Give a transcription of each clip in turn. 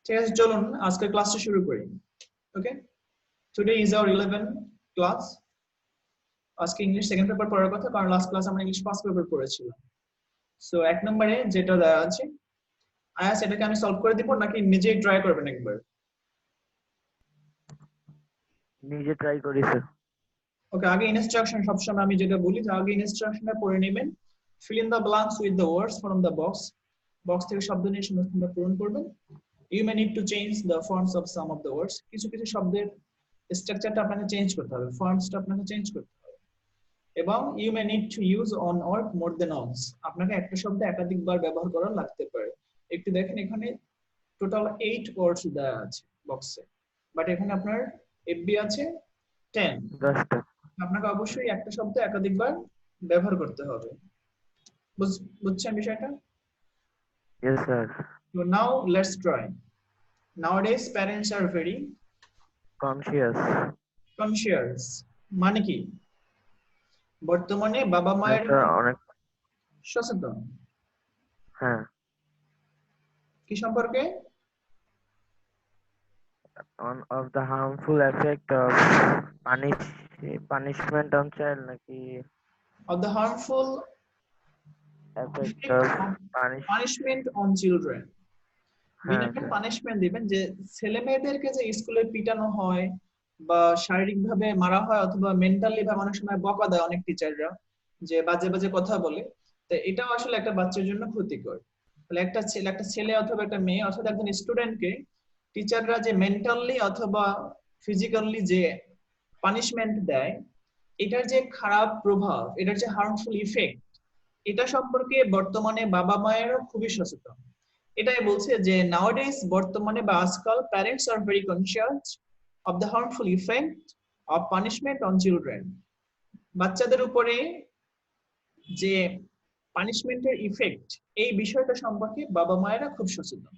ঠিক আছে, চলুন আজকের ক্লাসটা শুরু করি। ওকে, টুডে ইজ আওয়ার 11 ক্লাস। আজকে ইংলিশ সেকেন্ড পেপার পড়ার কথা, কারণ লাস্ট ক্লাস আমরা ইংলিশ ফার্স্ট পেপার পড়েছিলাম। সো এক নম্বরে যেটা দেওয়া আছে, আয়াস এটাকে আমি সলভ করে দিব নাকি নিজেই ট্রাই করবেন একবার? নিজে ট্রাই করি স্যার। ওকে, আগে ইনস্ট্রাকশন সবসময় আমি যেটা বলি যে আগে ইনস্ট্রাকশনটা পড়ে নেবেন। Fill in the blanks with the words from the box. Box থেকে শব্দ নিয়ে শূন্যস্থানটা পূরণ করবেন। You may need to change the forms of some of the words. কিছু কিছু শব্দের স্ট্রাকচারটা আপনাকে চেঞ্জ করতে হবে, ফর্মসটা আপনাকে চেঞ্জ করতে হবে। এবং you may need to use one or more than ones. আপনাকে একটা শব্দ একাধিকবার ব্যবহার করা লাগতে পারে। একটু দেখেন, এখানে টোটাল 8 ওয়ার্ডস দেওয়া আছে বক্সে, বাট এখানে আপনার এফবি আছে 10। 10টা। আপনাকে অবশ্যই একটা শব্দ একাধিকবার ব্যবহার করতে হবে। বুঝছেন বিষয়টা? Yes sir. So now let's try. Nowadays parents are very conscious. conscious. মানে কি? বর্তমানে বাবা মায়ের স্যার অনেক। সচেতন। হ্যাঁ। কি সম্পর্কে? On of the harmful effect of punishment on child নাকি Of the harmful effect effect of of punishment on children. হ্যাঁ বিনা স্যার। পানিশমেন্ট দিবেন, যে ছেলে মেয়েদেরকে যে স্কুলে পিটানো হয় বা শারীরিক ভাবে মারা হয় অথবা মেন্টালি ভাবে অনেক সময় বকা দেয় অনেক টিচাররা, যে বাজে বাজে কথা বলে, তো এটাও আসলে একটা বাচ্চার জন্য ক্ষতিকর। তাহলে একটা ছেলে অথবা একটা মেয়ে অথবা একজন স্টুডেন্টকে টিচাররা যে মেন্টালি অথবা ফিজিক্যালি যে পানিশমেন্ট দেয়, এটার যে খারাপ প্রভাব, এটার যে হার্মফুল ইফেক্ট, এটা সম্পর্কে বর্তমানে বাবা মায়েরও খুবই সচেতন। এটাই বলছে যে নাওয়াডেজ, বর্তমানে বা আজকাল, parents are very conscious of the harmful effect of punishment on children. বাচ্চাদের উপরে যে পানিশমেন্টের ইফেক্ট, এই বিষয়টা সম্পর্কে বাবা মায়েরা খুব সচেতন।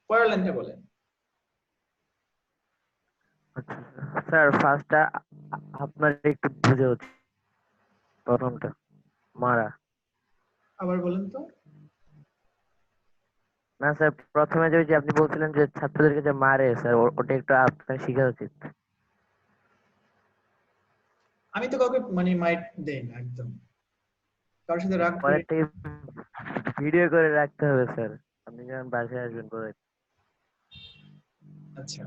পরের লাইনটা বলেন। আচ্ছা স্যার, ফার্স্টটা আপনার একটু বুঝে হচ্ছে। প্রথমটা মারা। আবার বলেন তো। না স্যার, প্রথমে যে আপনি বলছিলেন যে ছাত্রদেরকে যে মারে স্যার, ওটা একটু আপনার শেখা উচিত। আমি তো কাউকে মানে মাইট দেই না, একদম কারোর সাথে রাগ পরে করি। ভিডিও করে রাখতে হবে স্যার, আপনি যখন বাসায় আসবেন পরে। আচ্ছা,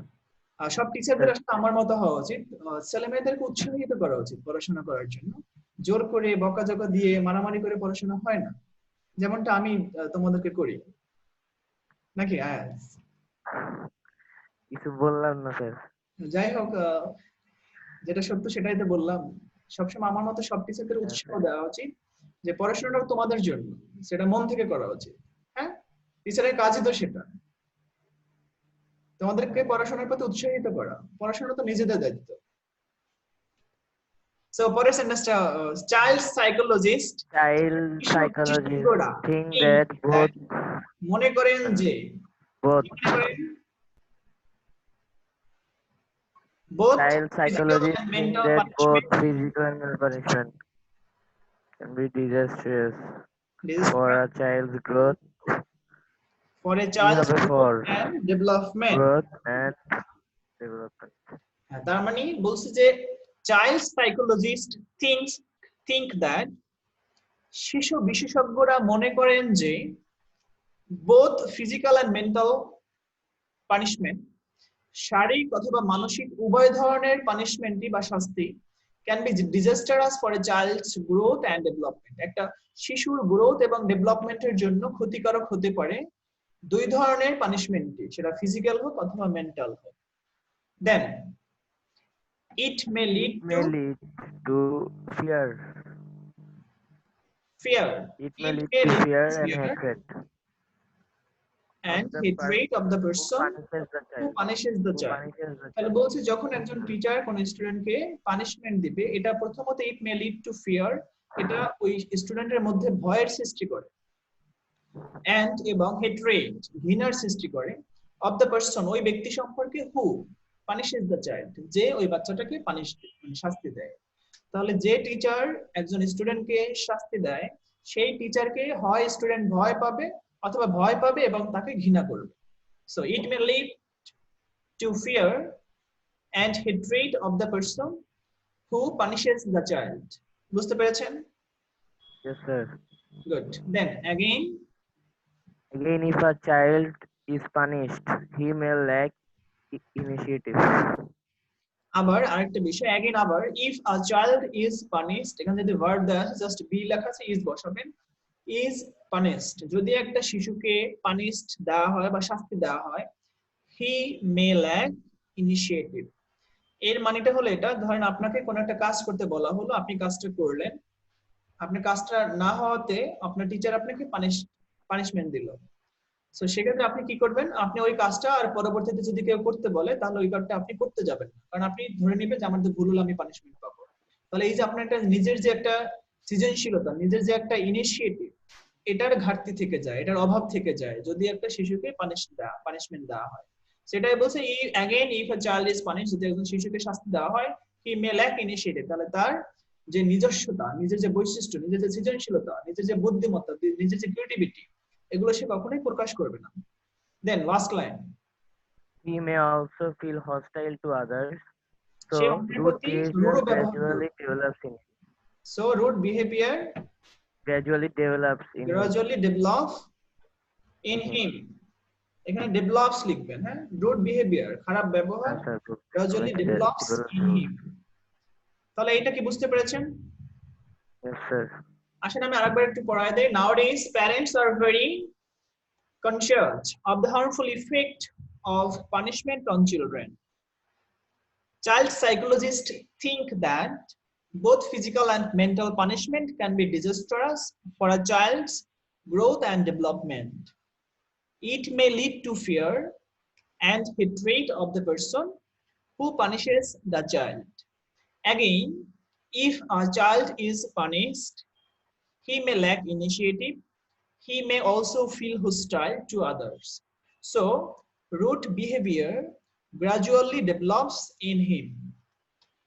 আর সব টিচারদের আসলে আমার মতো হওয়া উচিত। ছেলে মেয়েদেরকে উৎসাহিত করা উচিত পড়াশোনা করার জন্য। জোর করে বকাঝকা দিয়ে মারামারি করে পড়াশোনা হয় না, যেমনটা আমি তোমাদেরকে করি, নাকি? কিছু বললাম না স্যার। যাই হোক, যেটা সত্য সেটাই তো বললাম। সবসময় আমার মতো সব টিচারদের হ্যাঁ উৎসাহ স্যার। দেওয়া উচিত যে পড়াশোনাটা তোমাদের জন্য, সেটা মন থেকে করা উচিত। হ্যাঁ, টিচারের কাজই তো সেটা, তোমাদেরকে পড়াশোনার প্রতি উৎসাহিত করা। পড়াশোনা তো নিজেদের দায়িত্ব। সো পরের সেন্টেন্সটা, চাইল্ড সাইকোলজিস্ট চাইল্ড সাইকোলজিস্ট বিশেষজ্ঞরা think that both মনে করেন যে, both কি মনে করেন? both child physical psychologists and think mental that both punishment. physical and mental punishment can be disastrous This is for a child's growth. for a কি child's হবে growth for and development. growth and development? তার মানে বলছে যে child psychologist think that, শিশু বিশেষজ্ঞরা মনে করেন যে, both physical and mental punishment, শারীরিক অথবা মানসিক উভয় ধরনের পানিশমেন্টই বা শাস্তি, can be disastrous for a child's growth and development, একটা শিশুর গ্রোথ এবং ডেভেলপমেন্টের জন্য ক্ষতিকারক হতে পারে দুই ধরনের পানিশমেন্টই, সেটা ফিজিক্যাল হোক অথবা মেন্টাল হোক। দেন it may lead It may lead to fear. fear It may it lead may to lead fear to and fear hatred of and the hatred of the who person punishes the who child. punishes the Who child. punishes the তাহলে child. বলছি যখন একজন teacher কোন স্টুডেন্টকে punishment দিবে, এটা প্রথমত ইট may lead to fear, এটা ওই স্টুডেন্টের মধ্যে ভয়ের সৃষ্টি করে, এন্ড এবং হেট্রেড, ঘৃণার সৃষ্টি করে, অফ দ্য পারসন, ওই ব্যক্তি সম্পর্কে, হু পানিশেস দ্য চাইল্ড, যে ওই বাচ্চাটাকে শাস্তি দেয়। তাহলে যে টিচার একজন স্টুডেন্টকে শাস্তি দেয়, সেই টিচারকে হয় স্টুডেন্ট ভয় পাবে অথবা ভয় পাবে এবং তাকে ঘৃণা করবে। So it may lead to fear and hatred of the person who punishes the child. বুঝতে পেরেছেন? Yes, sir. Good. Then again, Again, if a child is punished, he may lack initiative. আবার আরেকটা বিষয়, again আবার if a child is punished, এখানে যদি verb দেওয়া আছে জাস্ট be লেখা আছে is বসাবেন। is punished, যদি একটা শিশুকে punished দেওয়া হয় বা শাস্তি দেওয়া হয়, he may lack initiative। এর মানেটা হলো এটা, ধরেন আপনাকে কোনো একটা কাজ করতে বলা হলো, আপনি কাজটা করলেন, আপনি কাজটা না হওয়াতে আপনার টিচার আপনাকে পানিশমেন্ট দিল। সো সেক্ষেত্রে আপনি কি করবেন, আপনি ওই কাজটা আর পরবর্তীতে যদি কেউ করতে বলে তাহলে ওই কাজটা আপনি করতে যাবেন না, কারণ আপনি ধরে নেবেন যে আমার তো ভুল হলো, আমি পানিশমেন্ট পাবো। তাহলে এই যে আপনার একটা নিজের যে একটা সৃজনশীলতা, নিজের যে একটা ইনিশিয়েটিভ, এটার ঘাটতি থেকে যায়, এটার অভাব থেকে যায় যদি একটা শিশুকে পানিশমেন্ট দেওয়া হয়। সেটাই বলছে again if a child is punished, যদি একজন শিশুকে শাস্তি দেওয়া হয়, হি মে ল্যাক ইনিশিয়েটিভ, তাহলে তার যে নিজস্বতা, নিজের যে বৈশিষ্ট্য, নিজের যে সৃজনশীলতা, নিজের যে বুদ্ধিমত্তা, নিজের যে ক্রিয়েটিভিটি, এগুলো সে কখনোই প্রকাশ করবে না। Then last line, He may also feel hostile to others, সে so অন্যের rude প্রতি behavior রূঢ় ব্যবহার করবে। So rude behaviour gradually develops in him. Gradually develop in him. এখানে ডেভেলপস লিখবেন, হ্যাঁ, রুড বিহেভিয়ার খারাপ ব্যবহার Sir, good. Gradually develops in হিম। তাহলে এটা কি বুঝতে পেরেছেন? Yes, sir. আসলে আমি আরেকবার একটু পড়ায় দেই। Nowadays parents are very conscious of the harmful effect of punishment on children. Child psychologists think that both physical and mental punishment can be disastrous for a child's growth and development. It may lead to fear and hatred of the person who punishes the child. Again, if a child is punished, he may lack initiative. He may also feel hostile to others. So, root behavior gradually develops in him.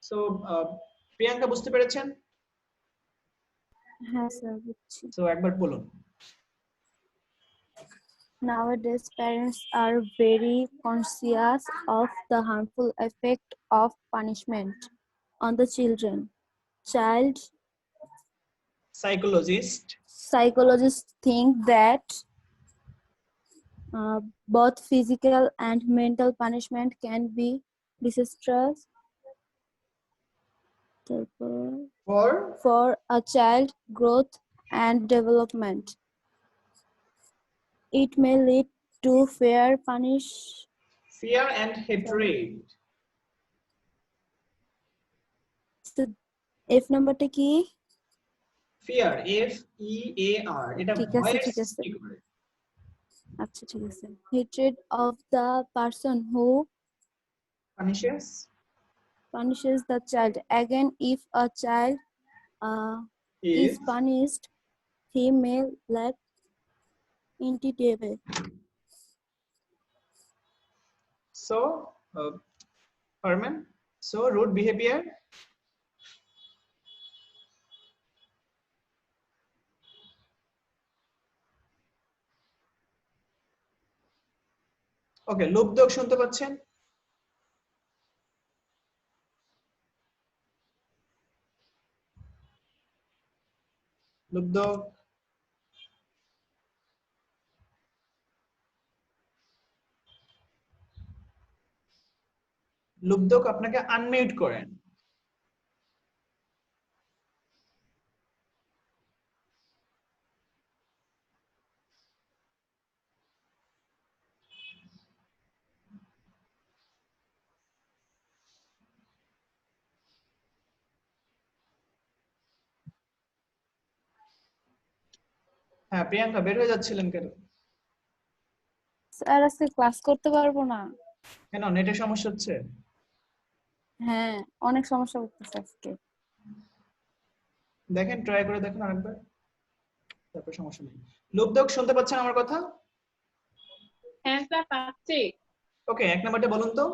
So, Priyanka বুঝতে পেরেছেন? হ্যাঁ sir বুঝছি। So, একবার বলুন। Nowadays parents are very conscious of the harmful effect of punishment on the children. Child psychologists think that both physical and mental punishment can be disastrous for a child growth and development. It may lead to fear and hatred. So, F নাম্বারটা কি? Fear, F-E-A-R, এটা ভয়ের সৃষ্টি করে। আচ্ছা ঠিক আছে। Hatred of the person who punishes the child. Again, if a child is punished, he may lack initiative. So, Herman, so rude behavior ওকে, লুব্ধক শুনতে পাচ্ছেন? লুব্ধক, লুব্ধক আপনাকে আনমিউট করেন। হ্যাঁ প্রিয়াঙ্কা, বের হয়ে যাচ্ছিলেন কেন? স্যার আজকে ক্লাস করতে পারবো না। কেন, নেটের সমস্যা হচ্ছে? হ্যাঁ অনেক সমস্যা হচ্ছে আজকে। দেখেন, ট্রাই করে দেখেন আরেকবার, তারপর সমস্যা নেই। লুব্ধক শুনতে পাচ্ছেন আমার কথা? হ্যাঁ স্যার পাচ্ছি। ওকে, এক নাম্বারটা বলুন তো।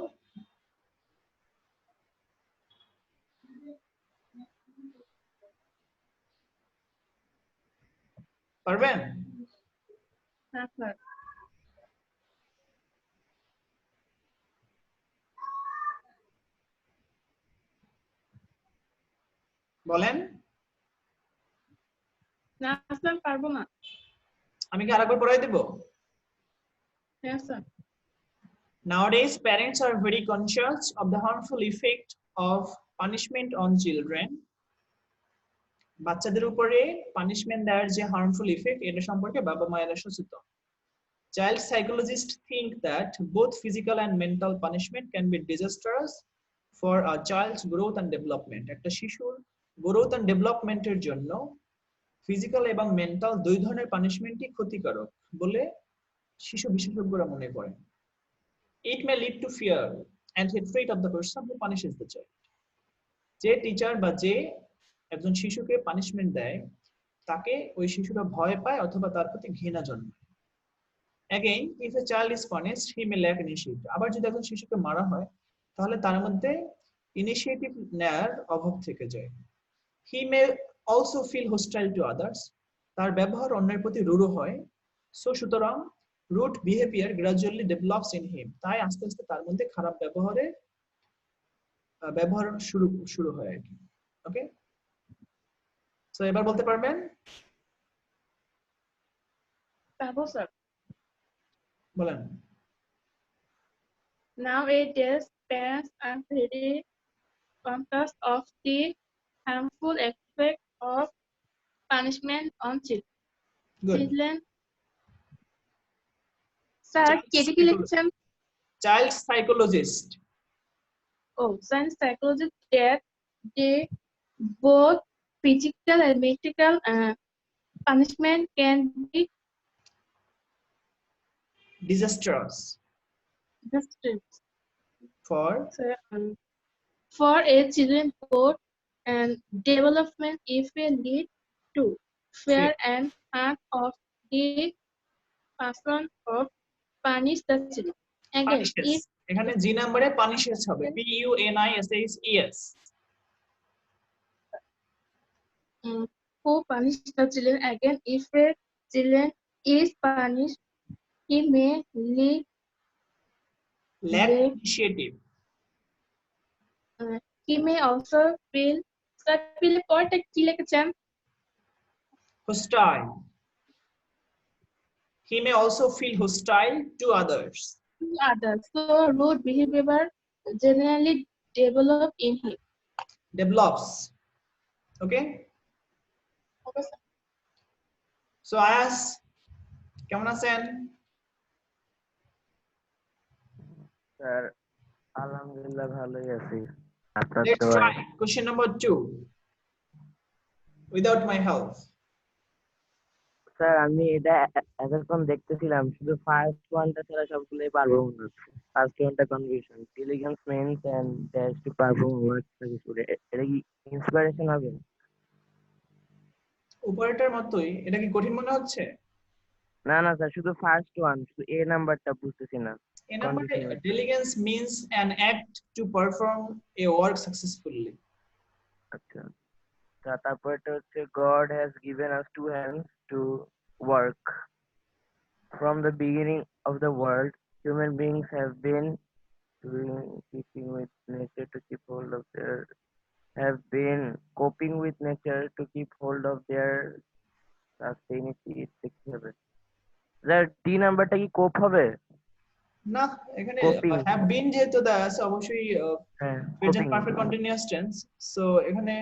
পারবেন? হ্যাঁ স্যার। বলেন। না স্যার পারবো না। আমি কি আরেকবার পড়াই দেব? হ্যাঁ sir. Nowadays, parents are very conscious of the harmful effect of punishment on children. বাচ্চাদের উপরে পানিশমেন্ট দেওয়ার যে হার্মফুল ইফেক্ট এটা সম্পর্কে বাবা মায়েরা সচেতন। Child psychologists think that both physical and mental punishment can be disastrous for a child's growth and development. একটা শিশুর growth and development এর জন্য ফিজিক্যাল এবং মেন্টাল দুই ধরনের পানিশমেন্টই ক্ষতিকারক বলে শিশু বিশেষজ্ঞরা মনে করেন। It may lead to fear and hatred of the person who punishes the child. যে টিচার বা যে একজন শিশুকে পানিশমেন্ট দেয় তাকে ওই শিশুরা ভয় পায় অথবা তার প্রতি ঘৃণা জন্মায়। Again, if a child is punished, he may lack initiative. আবার যদি একজন শিশুকে মারা হয় তাহলে তার মধ্যে ইনিশিয়েটিভ নেয়ার অভাব থেকে যায়। He may also feel hostile to others. তার ব্যবহার অন্যের প্রতি রূঢ় হয়। সো সুতরাং rude behaviour gradually develops in him. তাই আস্তে আস্তে তার মধ্যে খারাপ ব্যবহার শুরু হয় আর কি। ওকে, সো এবার বলতে পারবেন? পারবো স্যার। বলেন। Nowadays, parents are very conscious of the harmful effect of punishment on children. Good. Sir Child কেটে কি লিখছেন? Child psychologist. Oh, science psychologists that they both physical and mental punishment can be disastrous disastrous for for a children growth and development if they lead to fear and harm of the person or punish the children. Again, punishes if এখানে জি নম্বরে punishes হবে p u n i s h e s who punish the children, again if a children is punished, he may lack Lack. initiative he may also feel feel পরটা কি লিখেছেন? hostile he may also feel hostile to others To others. So rude behavior generally develop in him. develops okay Okay, sir. so ayas কেমন আছেন? Sir আলহামদুলিল্লাহ ভালোই আছি। আপনার let's দোয়ায়। try question number 2 without my help sir আমি এটা এতক্ষণ দেখতেছিলাম, শুধু ফার্স্ট ওয়ানটা ছাড়া সবগুলোই পারবো মনে হচ্ছে। ফার্স্ট ওয়ানটা confusion, diligence means and dash to perform work successfully. এটা কি ইন্সপিরেশন হবে? উপরেরটার মতোই। এটা কি কঠিন মনে হচ্ছে? না না স্যার, শুধু ফার্স্ট ওয়ান, শুধু এ নাম্বারটা বুঝতেছি না। এই নাম্বারে diligence means an act to perform a work successfully আচ্ছা, তারপরটা হচ্ছে God has given us two hands to work. From the beginning of the world, human beings have been keeping with nature to keep hold of their have been coping with nature to keep hold of their sustainability. কি হবে sir? D নাম্বারটা কি কোপ হবে? না, এখানে Coping. have been যেহেতু দেওয়া আছে অবশ্যই হ্যাঁ, present coping. Perfect continuous tense, so এখানে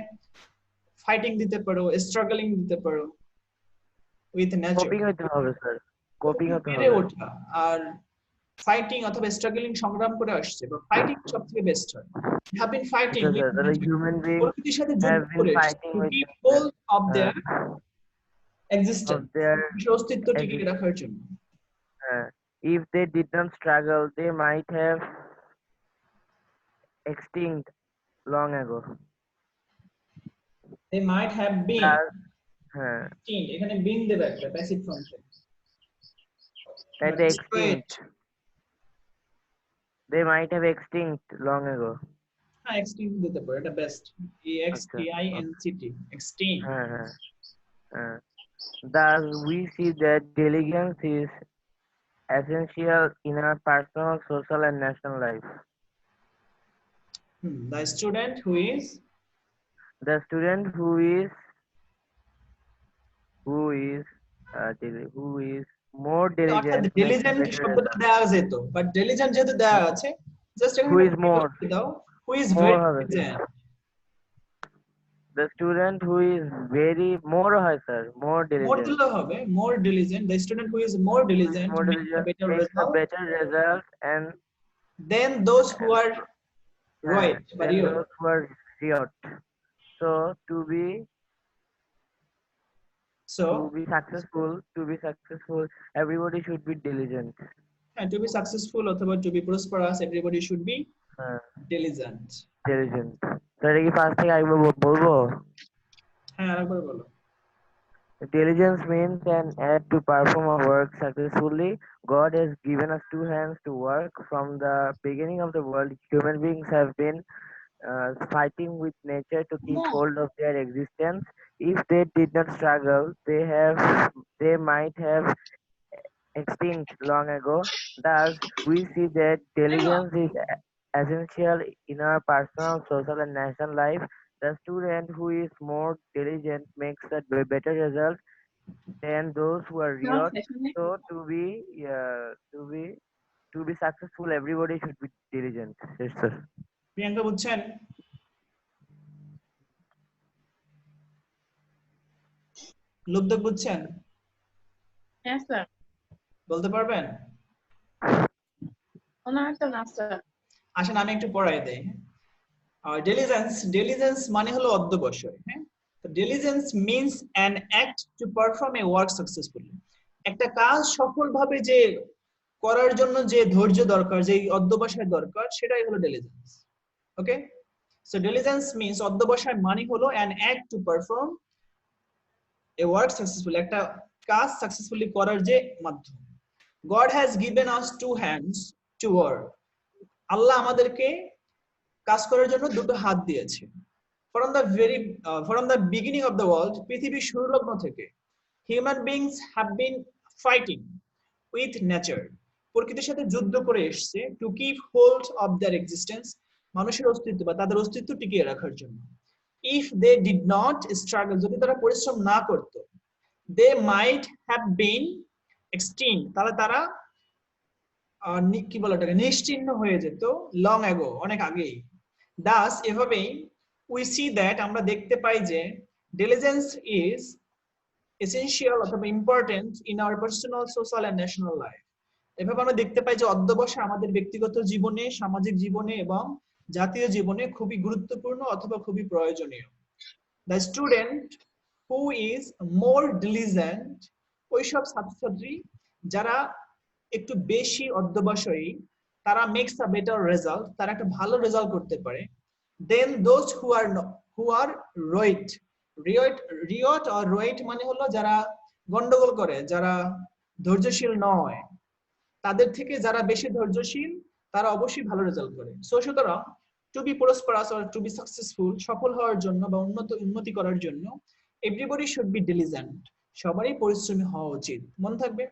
ফাইটিং দিতে পারো, স্ট্রাগলিং দিতে পারো উইথ নেচার। কপিং হতে হবে স্যার, কপিং হতে পেরে হবে। ওঠা আর ফাইটিং অথবা স্ট্রাগলিং সংগ্রাম করে আসছে, বা ফাইটিং সবথেকে বেস্ট হয়। You have been fighting আচ্ছা with স্যার, তাহলে হিউম্যান বিং প্রকৃতির সাথে যুদ্ধ have been করে fighting to with keep hold of their of existence, their অস্তিত্ব টিকিয়ে রাখার জন্য। if they did not struggle, they might have extinct long ago. They might have been হ্যাঁ, extinct, এখানে been দেবে একটা প্যাসিভ ফর্ম থেকে। তাই তো Destroyed, extinct. They might have extinct long ago. হ্যাঁ extinct দিতে পারো, এটা best. E X T I N C T, extinct। হ্যাঁ হ্যাঁ হ্যাঁ। Thus, we see that diligence is essential in our personal, social, and national life. The student who is The student who is more অর্থাৎ diligent makes a diligent better শব্দটা result. দেওয়া যেত, but diligent যেহেতু দেওয়া আছে, just এখানে Who একটা is মনে more? করিয়ে দাও, who is More very হবে sir. diligent. The student who is very more হয় স্যার, more More diligent. দিলেও হবে, more diligent, the student who is more Who is diligent more makes a diligent better makes a result better result and than those who are right বা than riot. those who are riot. So So to be successful, everybody should be diligent. to be successful অথবা to be prosperous, everybody should be হ্যাঁ, diligent. diligent. তো এটা কি first থেকে আরেকবার বলবো? হ্যাঁ, আরেকবার বলো। Diligence means an act to perform a work successfully. God has given us two hands to work. From the beginning of the world, human beings have been fighting with nature to keep hold of their existence. If they did not struggle, they might have extinct long ago. Thus, we see that diligence is essential in our personal, social, and national life. The student who is more diligent makes a better result than those who are riot. So, to be successful, everybody should be diligent. Yes, sir. Priyanka বুঝছেন? লুব্ধক বুঝছেন? Yes, sir. বলতে পারবেন? না sir. আসেন আমি একটু পড়াই দেই। Diligence মানে হলো অধ্যবসায়, হ্যাঁ? তো diligence means an act to perform a work successfully. একটা কাজ সফলভাবে যে করার জন্য যে ধৈর্য দরকার, যে অধ্যবসায় দরকার, সেটাই হলো diligence. ওকে? So diligence means অধ্যবসায় মানে হলো an act to perform a work successfully, একটা কাজ সাকসেসফুলি করার যে মাধ্যম। God has given us two hands to work. আল্লাহ আমাদেরকে কাজ করার জন্য দুটো হাত দিয়েছে। From the beginning of the world, পৃথিবীর শুরু লগ্ন থেকে human beings have been fighting with nature. প্রকৃতির সাথে যুদ্ধ করে এসেছে to keep hold of their existence, মানুষের অস্তিত্ব বা তাদের অস্তিত্ব টিকিয়ে রাখার জন্য। If they did not struggle, যদি তারা পরিশ্রম না করত, they might have been extinct, তাহলে তারা কি বলে এটাকে, নিশ্চিহ্ন হয়ে যেত লং অ্যাগো, অনেক আগেই। দাস এভাবেই উই সি দ্যাট, আমরা দেখতে পাই যে diligence is essential অথবা important in our personal, social and national life. এভাবে আমরা দেখতে পাই যে অধ্যবসায় আমাদের ব্যক্তিগত জীবনে, সামাজিক জীবনে এবং জাতীয় জীবনে খুবই গুরুত্বপূর্ণ অথবা খুবই প্রয়োজনীয়। The student who is more diligent, ওইসব ছাত্রছাত্রী যারা একটু বেশি অধ্যবসায়ী, তারা makes a better result, তারা একটা ভালো রেজাল্ট করতে পারে then those who are riot. riot or riot মানে হলো যারা গন্ডগোল করে, যারা ধৈর্যশীল নয়, তাদের থেকে যারা বেশি ধৈর্যশীল তারা অবশ্যই ভালো রেজাল্ট করে। সুতরাং to be prosperous or to be successful, সফল হওয়ার জন্য বা উন্নতি করার জন্য এভরিবডি শুড বি ডিলিজেন্ট, সবারই পরিশ্রমী হওয়া উচিত। মনে থাকবে,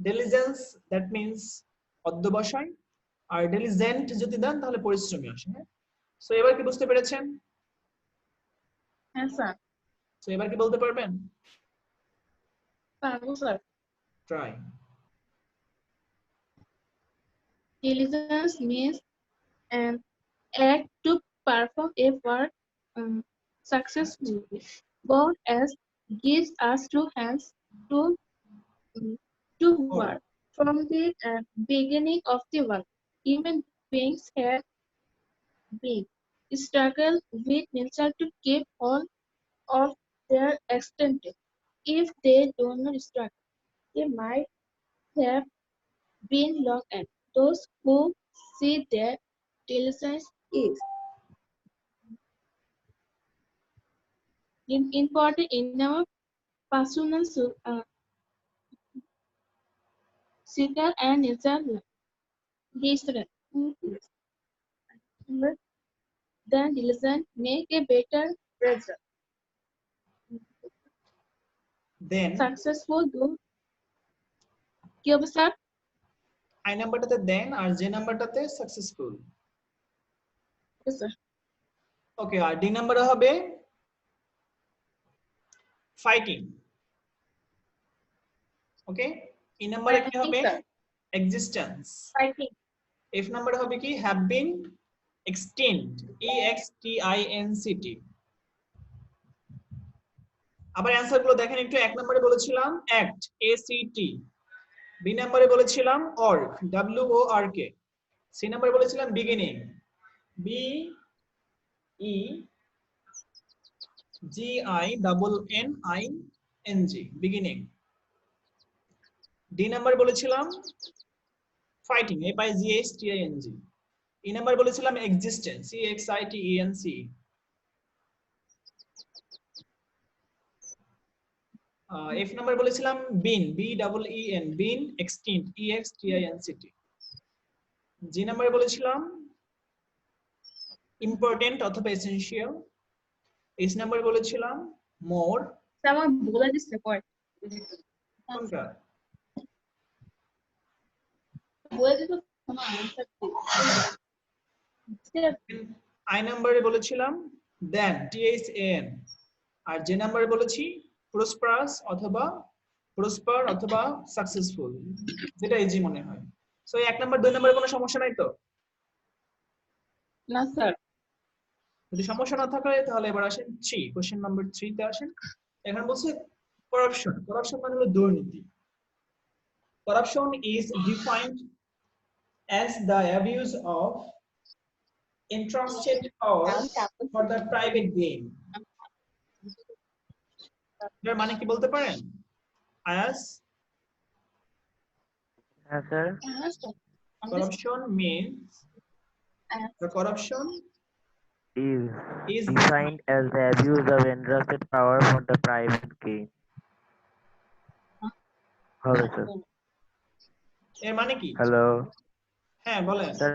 ডিলিজেন্স দ্যাট মিন্স অধ্যবসায়, আর ডিলিজেন্ট যদি দেন তাহলে পরিশ্রমী আসে। হ্যাঁ, সো এবার কি বুঝতে পেরেছেন? হ্যাঁ স্যার। সো এবার কি বলতে পারবেন? পারবো sir. Try. Diligence means an act to perform a work successfully. God has gives us two hands to work. From the beginning of the world, human beings have been struggle with nature to keep hold of their extent. If they do not struggle, they might have been long and those who see their diligence is important in our personal, circle and nature life. Then diligence make a better result. Then Successful do কি হবে sir? I নাম্বারটাতে দেন আর যে নাম্বারটাতে successful. Sir okay, আর D নাম্বারে হবে fighting. ওকে, ই নাম্বারে কি হবে? Existence. Fighting. F নাম্বারে হবে কি? Have been extinct, EXTINCT। আবার অ্যানসার গুলো দেখেন একটু। এক নম্বরে বলেছিলাম অ্যাক্ট, ACT। বি নম্বরে বলেছিলাম অর্ক, WORK। সি নম্বরে বলেছিলাম বিগিনিং, BEGINNING, বিগিনিং। ডি নম্বরে বলেছিলাম ফাইটিং, FIGHTING। ই নম্বরে বলেছিলাম এক্সিস্টেন্স, EXITENC। এফ নাম্বার বলেছিলাম বিন, BEEN, বিন এক্সটিংক্ট, EXTINCT। জি নাম্বারে বলেছিলাম ইম্পর্টেন্ট অথবা এসেনশিয়াল। এস নাম্বারে বলেছিলাম মোর। আমার বলে দিচ্ছে কয় কোনটা? বলে দিত আমার আনসার আই নাম্বারে বলেছিলাম দেন, THAN। আর যে নাম্বারে বলেছি প্রসপারাস অথবা প্রসপার অথবা সাকসেসফুল, যেটা ইজি মনে হয়। সো এক নাম্বার দুই নাম্বারে কোনো সমস্যা নাই তো? না স্যার। যদি সমস্যা না থাকে তাহলে এবার আসেন কোশ্চেন নাম্বার 3 তে আসেন। এখন বলছে করাপশন। করাপশন মানে হলো দুর্নীতি। Corruption is defined as the abuse of entrusted power for the private gain. এর মানে কি বলতে পারেন? As হ্যাঁ sir. corruption means the corruption is defined as the abuse of entrusted power for the private gain. হবে sir. এর মানে কি? হ্যালো হ্যাঁ বলেন। স্যার,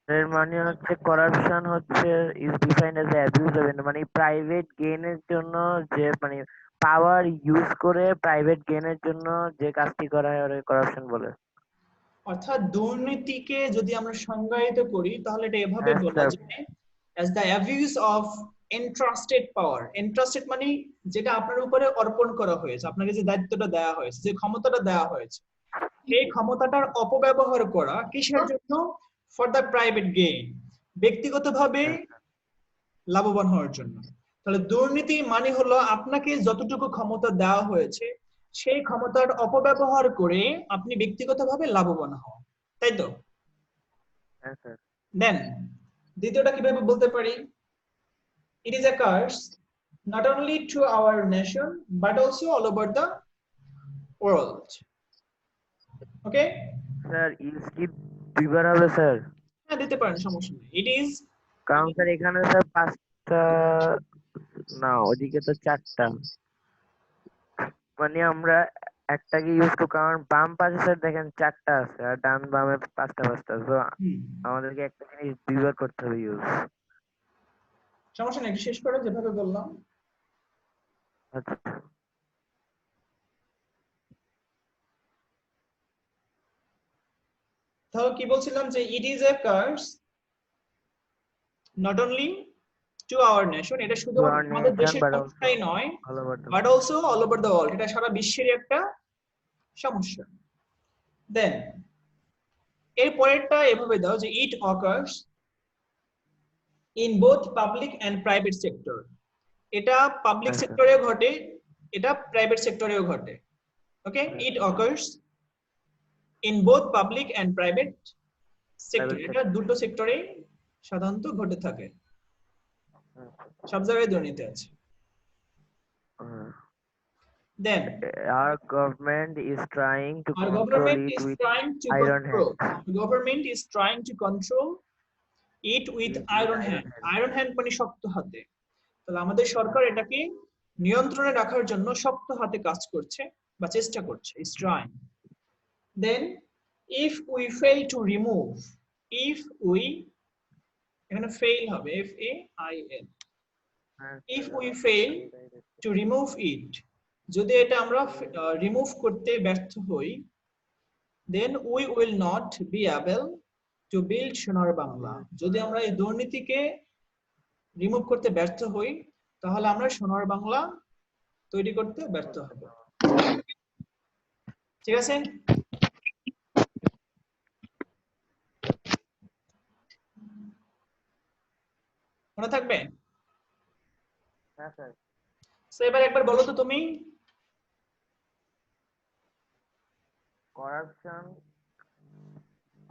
এর মানে হচ্ছে করাপশন হচ্ছে is defined as abuse of, মানে প্রাইভেট গেইনের জন্য যে মানে পাওয়ার ইউজ করে প্রাইভেট গেইনের জন্য যে কাজটি করা হয় ওরে করাপশন বলে। অর্থাৎ দুর্নীতিকে যদি আমরা সংজ্ঞায়িত করি তাহলে এটা এভাবে হ্যাঁ, বলা স্যার। যায় as the abuse of entrusted power. Entrusted মানে যেটা আপনার উপরে অর্পণ করা হয়েছে, আপনাকে যে দায়িত্বটা দেওয়া হয়েছে, যে ক্ষমতাটা দেওয়া হয়েছে, এই ক্ষমতাটার অপব্যবহার করা কিসের জন্য? ফর দ্য প্রাইভেট গেইন, ব্যক্তিগতভাবে লাভবান হওয়ার জন্য। তাহলে দুর্নীতি মানে হলো আপনাকে যতটুকু ক্ষমতা দেওয়া হয়েছে সেই ক্ষমতার অপব্যবহার করে আপনি ব্যক্তিগতভাবে লাভবান হওয়া, তাই তো? হ্যাঁ স্যার। দেন দ্বিতীয়টা কিভাবে বলতে পারি? It is a curse not only to our nation but also all over the world. Okay? Sir is কি দুইবার হবে স্যার? হ্যাঁ দিতে পারেন, সমস্যা নেই। It is, কারণ স্যার এখানে স্যার 5টা, না ওদিকে তো 4টা, মানে আমরা একটাকে ইউজ করি কারণ বাম পাশে স্যার দেখেন 4টা আছে আর ডান বামে 5টা 5টা, তো আমাদেরকে একটা জিনিস দুইবার করতে হবে ইউজ। সমস্যা নেই, একটু শেষ করে যেভাবে বললাম। আচ্ছা তাহলে কি বলছিলাম যে it is a curse not only to our nation, এটা শুধুমাত্র আমাদের দেশের সমস্যাই নয়, but also all over the world, এটা সারা বিশ্বেরই একটা সমস্যা। দেন এর পরেরটা এভাবে দাও যে it occurs in both public and private sector. এটা পাবলিক সেক্টরেও ঘটে, এটা প্রাইভেট সেক্টরেও ঘটে। ওকে, it occurs in both public and private sector. এটা দুটো সেক্টরে সাধারণত ঘটে থাকে, সব জায়গায় দুর্নীতি আছে। Then our government is trying to our control government it is with trying to iron control. hand. Government is trying to control it with iron hand. Iron hand মানে শক্ত হাতে। তাহলে আমাদের সরকার এটাকে নিয়ন্ত্রণে রাখার জন্য শক্ত হাতে কাজ করছে বা চেষ্টা করছে, is trying. Then if we fail to remove, if we, এখানে fail হবে, FAIL, if we fail to remove it, যদি এটা আমরা রিমুভ করতে ব্যর্থ হই, then we will not be able to build সোনার বাংলা। যদি আমরা এই দুর্নীতিকে রিমুভ করতে ব্যর্থ হই তাহলে আমরা সোনার বাংলা তৈরি করতে ব্যর্থ হবে। ঠিক আছে? মনে থাকবে? হ্যাঁ স্যার। তো এবার একবার বলো তো তুমি।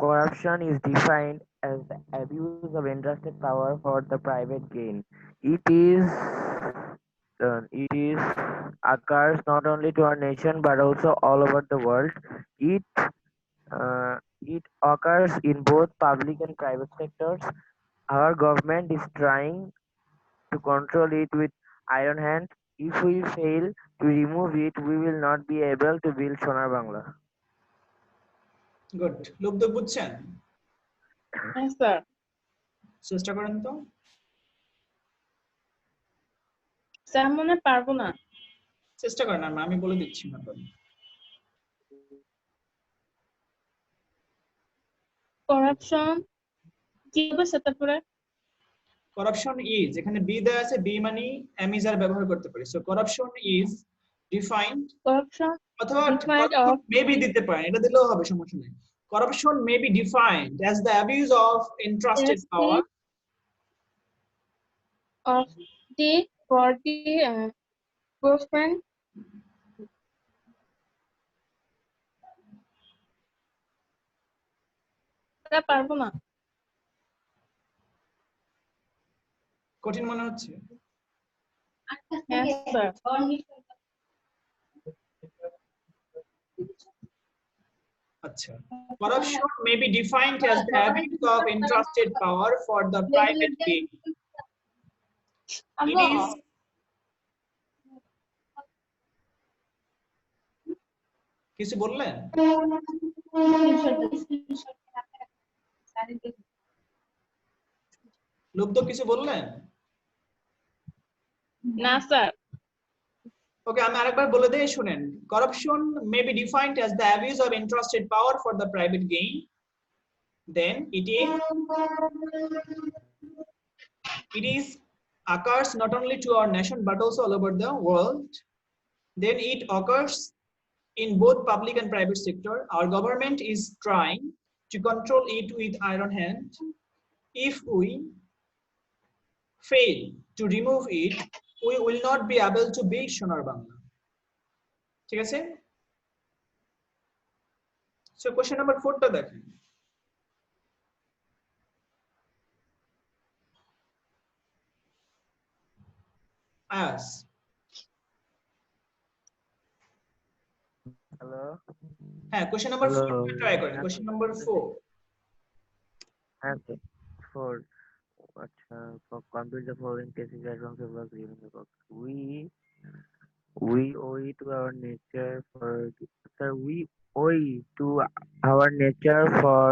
Corruption is defined as the abuse of entrusted power for the private gain. It is occurs not only to our nation but also all over the world. It it occurs in both public and private sectors. Our government is trying to control it with iron hand. If we fail to remove it, we will not be able to build Sonar Bangla. Good. লুব্ধ বুঝছেন? হ্যাঁ sir. চেষ্টা করেন তো। Sir মনে পারবো না। চেষ্টা করেন, আমি বলে দিচ্ছি না। করাপশন কি হবে সেটা পরে? করাপশন ইজ, এখানে বি দেয়া আছে, বি মানে অ্যামিজার ব্যবহার করতে পারি। So corruption is defined, corruption অথবা defined of মেবি দিতে পারেন, এটা দিলেও হবে, সমস্যা নেই। Corruption may be defined as the abuse of entrusted as power of the for the government এটা পারবো না। কঠিন মনে হচ্ছে? হ্যাঁ স্যার। আচ্ছা, corruption may be defined as the abuse of entrusted power for the private gain. It is কিছু বললেন? লুব্ধ কিছু বললেন? না স্যার। ওকে, আমি আরেকবার বলে দেই, শুনেন। Corruption may be defined as the abuse of entrusted power for the private gain. Then it is occurs not only to our nation but also all over the world. Then it occurs in both public and private sector. Our government is trying to control it with iron hand. If we fail to remove it, we will not be able to build Sonar Bangla. ঠিক আছে? So question number 4 টা দেখেন। আয়াস, Hello. হ্যাঁ, question number 4 Hello. টা try করেন। question number 4. Answer. For complete the following cases responsible given the box. We owe it to our nature for sir we owe it to our nature for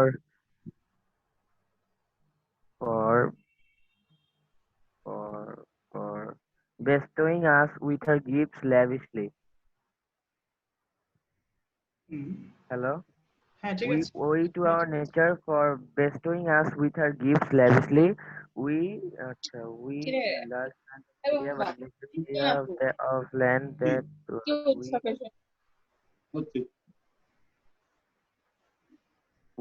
for bestowing us with her gifts lavishly. Hello. হ্যাঁ, ঠিক We আছে। owe it to our nature for bestowing us with her gifts lavishly. We enlarge area by little area of land that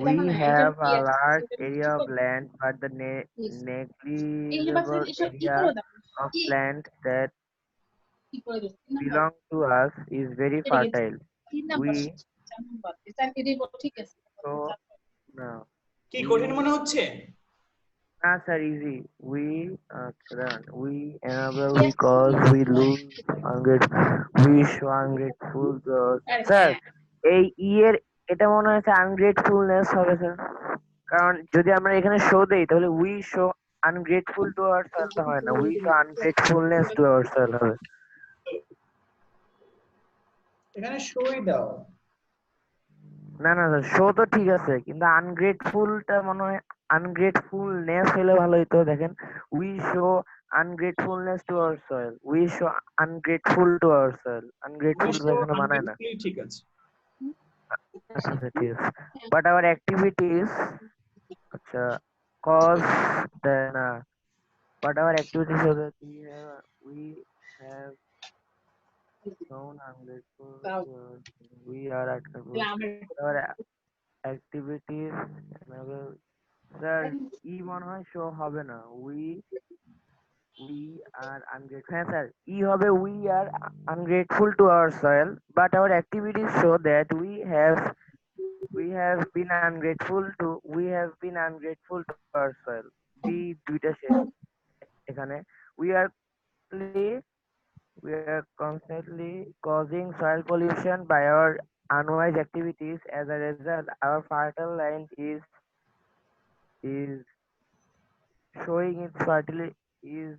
we have a large area of land, but the negligible area of land that belong to us is very fertile. We so no. কি কঠিন মনে হচ্ছে? Sir, easy. We enable because we lose we show ungrateful sir এই এর এটা মনে হচ্ছে আনগ্রেটফুলনেস হবে স্যার, কারণ যদি আমরা এখানে শো দেই তাহলে we show ungrateful to ourself হয় না, we show ungratefulness to ourself হবে। এখানে শোই দাও। না না স্যার, শো তো ঠিক আছে কিন্তু আনগ্রেটফুলটা মনে হয় আনগ্রেটফুলনেস হলে ভালো হইতো। দেখেন we show ungratefulness to our soil, we show ungrateful to our soil, ungrateful এখানে মানায় না। ঠিক আছে। আচ্ছা ঠিক আছে, বাট আওয়ার অ্যাক্টিভিটিস আচ্ছা cause then but our activities so that we have known ungrateful towards we are acceptable. Our activities enable sir ই মনে হয় শো হবে না we are ungrateful হ্যাঁ স্যার ই হবে we are ungrateful to our soil but our activities show that we have been ungrateful to our soil be দুইটা শেষ এখানে we are we are constantly causing soil pollution by our unwise activities. As a result, our fertile land is showing its fertility is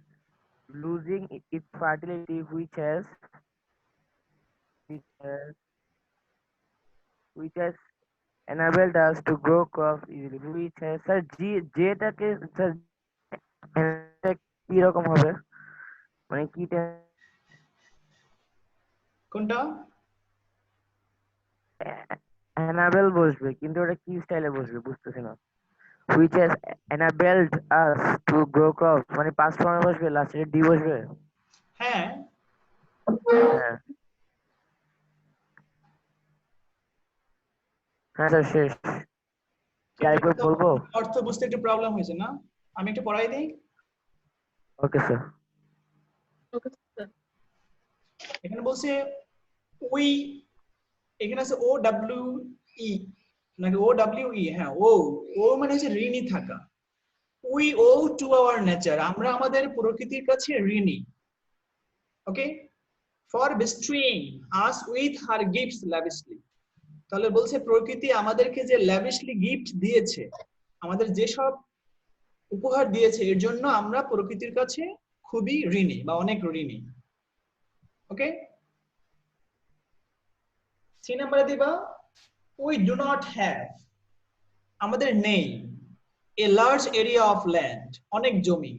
losing its fertility, which has enabled us to grow crops easily. Which has sir যেটাকে sir কি রকম হবে মানে কি কোনটা? enable বসবে কিন্তু ওটা কি স্টাইলে বসবে বুঝতেছি না which has enabled us to grow crops মানে past form এ বসবে লাস্টে ডি বসবে হ্যাঁ হ্যাঁ হ্যাঁ স্যার শেষ আরেকবার বলবো অর্থ বুঝতে একটু প্রবলেম হয়েছে না, আমি একটু পড়াই দিই। Okay sir Okay, sir. এখানে বলছে উই, এখানে আছে ও ডাব্লিউ ই নাকি ও ডাব্লিউ ই, হ্যাঁ ও ও মানে হচ্ছে ঋণী থাকা। We owe to our nature, আমরা আমাদের প্রকৃতির কাছে ঋণী। Okay, for bestowing us with her gifts lavishly, তাহলে বলছে প্রকৃতি আমাদেরকে যে ল্যাভিশলি গিফট দিয়েছে, আমাদের যেসব উপহার দিয়েছে, এর জন্য আমরা প্রকৃতির কাছে খুবই ঋণী বা অনেক ঋণী। ওকে, সি নাম্বারে দিবা উই ডু নট হ্যাভ, আমাদের নেই a large area of land, অনেক জমি।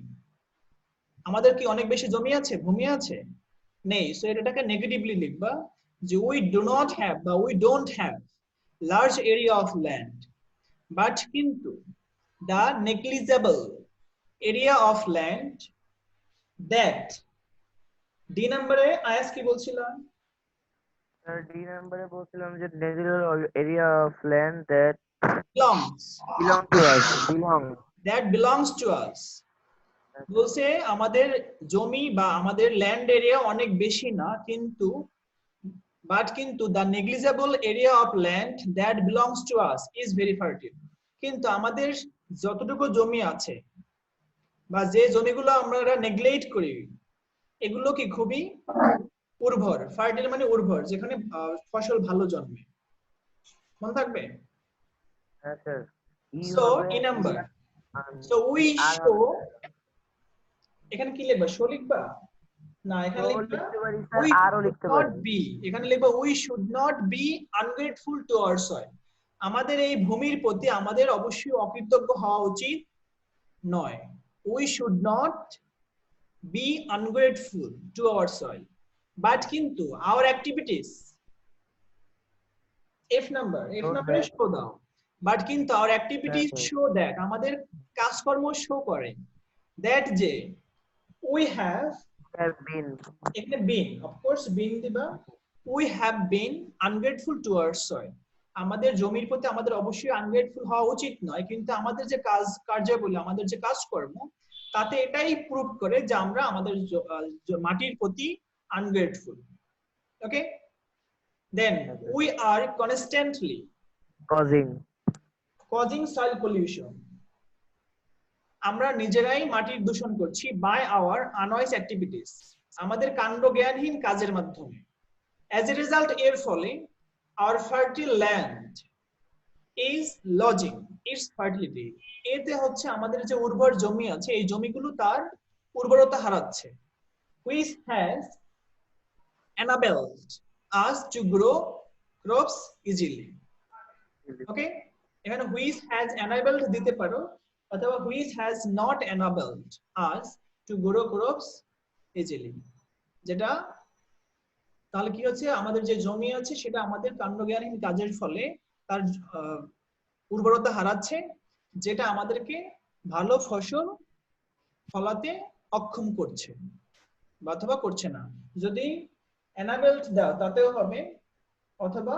আমাদের কি অনেক বেশি জমি আছে, ভূমি আছে? নেই। সো এটাকে নেগেটিভলি লিখবা যে উই ডু নট হ্যাভ বা we don't have large area of land, but কিন্তু the negligible area of land that, D নম্বরে আয়াস কি বলছিলাম? স্যার ডি নম্বরে বলছিলাম যে negative area of land that belongs that belongs to us বলছে আমাদের জমি বা আমাদের ল্যান্ড এরিয়া অনেক বেশি না, কিন্তু the negligible area of land that belongs to us is very fertile, কিন্তু আমাদের যতটুকু জমি আছে বা যে জমিগুলো আমরা নেগলেক্ট করি, এগুলো কি খুবই উর্বর। ফার্টাইল মানে উর্বর, যেখানে ফসল ভালো জন্মে। মনে থাকবে? হ্যাঁ sir so E number, so we show, এখানে কি লিখবা? শো লিখবা না, এখানে লিখবা উই শুড নট বি, এখানে লিখবা we should not be ungrateful to our soil, আমাদের এই ভূমির প্রতি আমাদের অবশ্যই অকৃতজ্ঞ হওয়া উচিত নয়। We should not be ungrateful to our soil, but কিন্তু আওয়ার অ্যাক্টিভিটিস, এফ নাম্বারে শো দাও, বাট কিন্তু আওয়ার অ্যাক্টিভিটিস শো দ্যাট, আমাদের কাজকর্ম শো করে দ্যাট যে উই হ্যাভ বিন, এখানে বিন, অফ কোর্স বিন দিবা, we have been ungrateful to our soil, আমাদের জমির প্রতি আমাদের অবশ্যই আনগ্রেটফুল হওয়া উচিত নয়, কিন্তু আমাদের যে কার্যাবলী, আমাদের যে কাজকর্ম, তাতে এটাই প্রুভ করে যে আমরা আমাদের মাটির প্রতি ungrateful. Okay, then we are constantly causing soil pollution, আমরা নিজেরাই মাটির দূষণ করছি বাই আওয়ার আনওয়াইজ অ্যাক্টিভিটিস, আমাদের কাণ্ড জ্ঞানহীন কাজের মাধ্যমে। অ্যাজ এ রেজাল্ট, এর ফলে our fertile land is losing its fertility, এতে হচ্ছে আমাদের যে উর্বর জমি আছে, এই জমিগুলো তার উর্বরতা হারাচ্ছে। which has enabled us to grow crops easily. ওকে, এখানে which has enabled দিতে পারো, অথবা which has not enabled us to grow crops easily, যেটা তাহলে কি হচ্ছে, আমাদের যে জমি আছে সেটা আমাদের কাণ্ডজ্ঞানহীন কাজের ফলে তার উর্বরতা হারাচ্ছে, যেটা আমাদেরকে ভালো ফসল ফলাতে অক্ষম করছে বা অথবা করছে না। যদি enabled দাও তাতেও হবে অথবা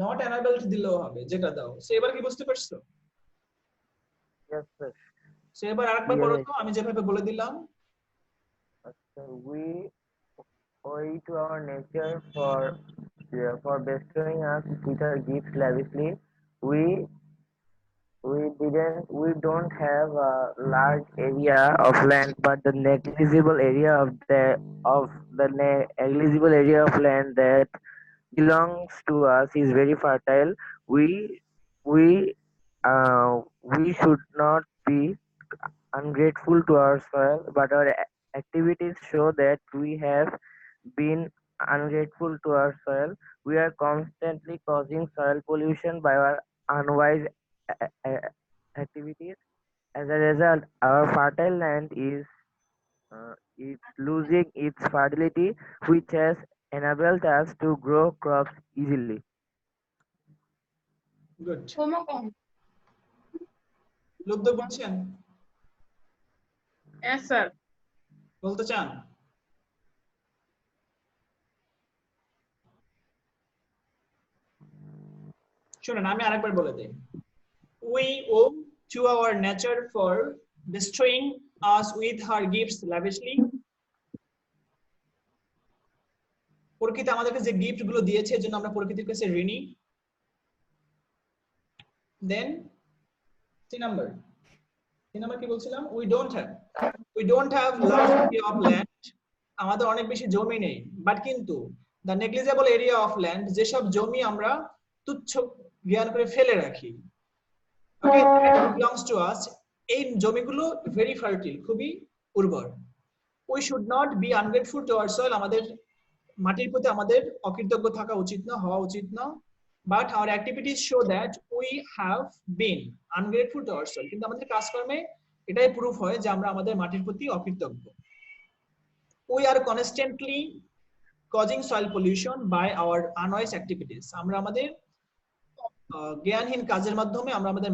not enabled দিলেও হবে, যেটা দাও। সো এবার কি বুঝতে পারছো? Yes, sir. সো এবার আরেকবার Clear পড়ো হয়েছে। তো, আমি যেভাবে বলে দিলাম। We owe to our nature for bestowing us with our gifts lavishly. We don't have a large area of land, but the negligible area negligible area of land that belongs to us is very fertile. We we we should not be ungrateful to our soil, but our activities show that we have been ungrateful to our soil. We are constantly causing soil pollution by our unwise activities. As a result, our fertile land is losing its fertility, which has enabled us to grow crops easily. Good. homework on. লুব্ধ বলছেন, Yes, sir. বলতে চান? শুনুন, আমি আরেকবার বলে দিই। We owe to our nature for bestowing us with her gifts lavishly. প্রকৃতি আমাদেরকে যে গিফট গুলো দিয়েছে এর জন্য আমরা প্রকৃতির কাছে ঋণী। দেন 3 নাম্বার কি বলছিলাম? we don't have large area of land, আমাদের অনেক বেশি জমি নেই, বাট কিন্তু the negligible area of land, যেসব জমি আমরা তুচ্ছ জ্ঞান করে ফেলে রাখি, ওকে, that belongs to us, এই জমিগুলো ভেরি ফার্টাইল, খুবই উর্বর। we should not be ungrateful to our soil, আমাদের মাটির প্রতি আমাদের অকৃতজ্ঞ থাকা উচিত না, হওয়া উচিত না। But our activities show that we have been ungrateful to our soil, কিন্তু আমাদের কাজকর্মে এটাই প্রুফ হয় যে আমরা আমাদের মাটির প্রতি অকৃতজ্ঞ। we are constantly causing soil pollution by our unwise activities, আমরা আমাদের জ্ঞানহীন কাজের মাধ্যমে আমরা আমাদের